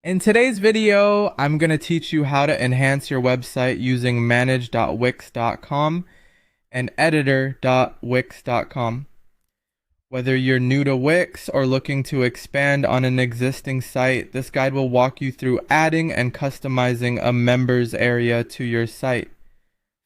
In today's video, I'm going to teach you how to enhance your website using manage.wix.com and editor.wix.com. Whether you're new to Wix or looking to expand on an existing site, this guide will walk you through adding and customizing a members area to your site.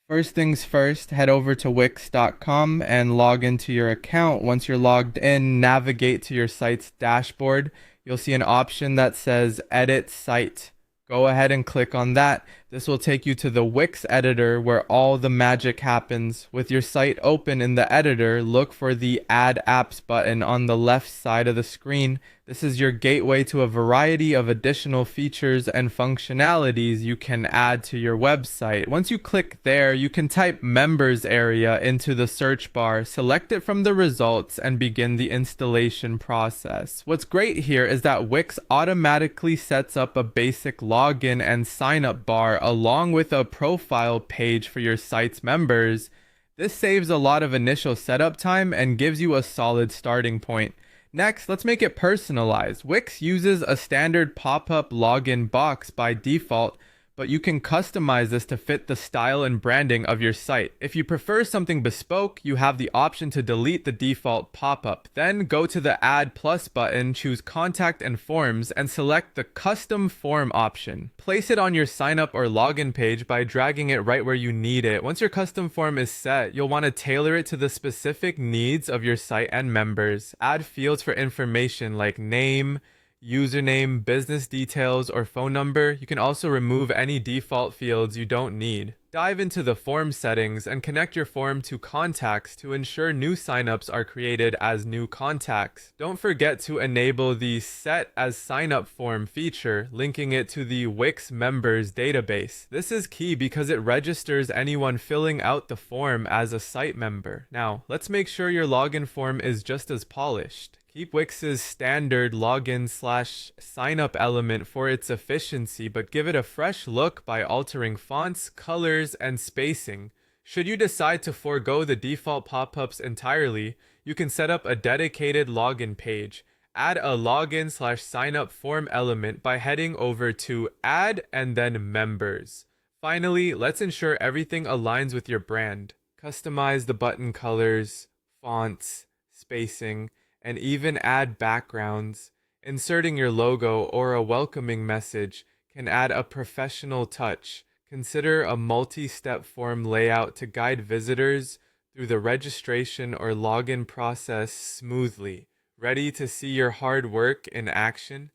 First things first, head over to wix.com and log into your account. Once you're logged in, navigate to your site's dashboard. You'll see an option that says Edit Site. Go ahead and click on that. This will take you to the Wix editor where all the magic happens. With your site open in the editor, look for the Add Apps button on the left side of the screen. This is your gateway to a variety of additional features and functionalities you can add to your website. Once you click there, you can type Members area into the search bar, select it from the results, and begin the installation process. What's great here is that Wix automatically sets up a basic login and sign up bar along with a profile page for your site's members. This saves a lot of initial setup time and gives you a solid starting point. Next, let's make it personalized. Wix uses a standard pop-up login box by default, but you can customize this to fit the style and branding of your site. If you prefer something bespoke, you have the option to delete the default pop-up. Then go to the Add Plus button, choose Contact and Forms, and select the Custom Form option. Place it on your sign up or login page by dragging it right where you need it. Once your custom form is set, you'll want to tailor it to the specific needs of your site and members. Add fields for information like name, username, business details, or phone number. You can also remove any default fields you don't need. Dive into the form settings and connect your form to contacts to ensure new signups are created as new contacts. Don't forget to enable the Set as Signup form feature, linking it to the Wix members database. This is key because it registers anyone filling out the form as a site member. Now, let's make sure your login form is just as polished. Keep Wix's standard login/signup element for its efficiency, but give it a fresh look by altering fonts, colors, and spacing. Should you decide to forego the default pop-ups entirely, you can set up a dedicated login page. Add a login/signup form element by heading over to Add and then Members. Finally, let's ensure everything aligns with your brand. Customize the button colors, fonts, spacing, and even add backgrounds. Inserting your logo or a welcoming message can add a professional touch. Consider a multi-step form layout to guide visitors through the registration or login process smoothly. Ready to see your hard work in action?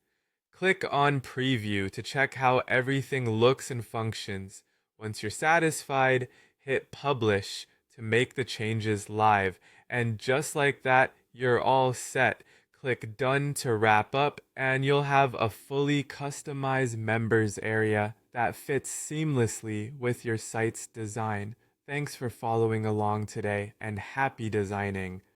Click on Preview to check how everything looks and functions. Once you're satisfied, hit Publish to make the changes live. And just like that, you're all set. Click Done to wrap up, and you'll have a fully customized members area that fits seamlessly with your site's design. Thanks for following along today, and happy designing.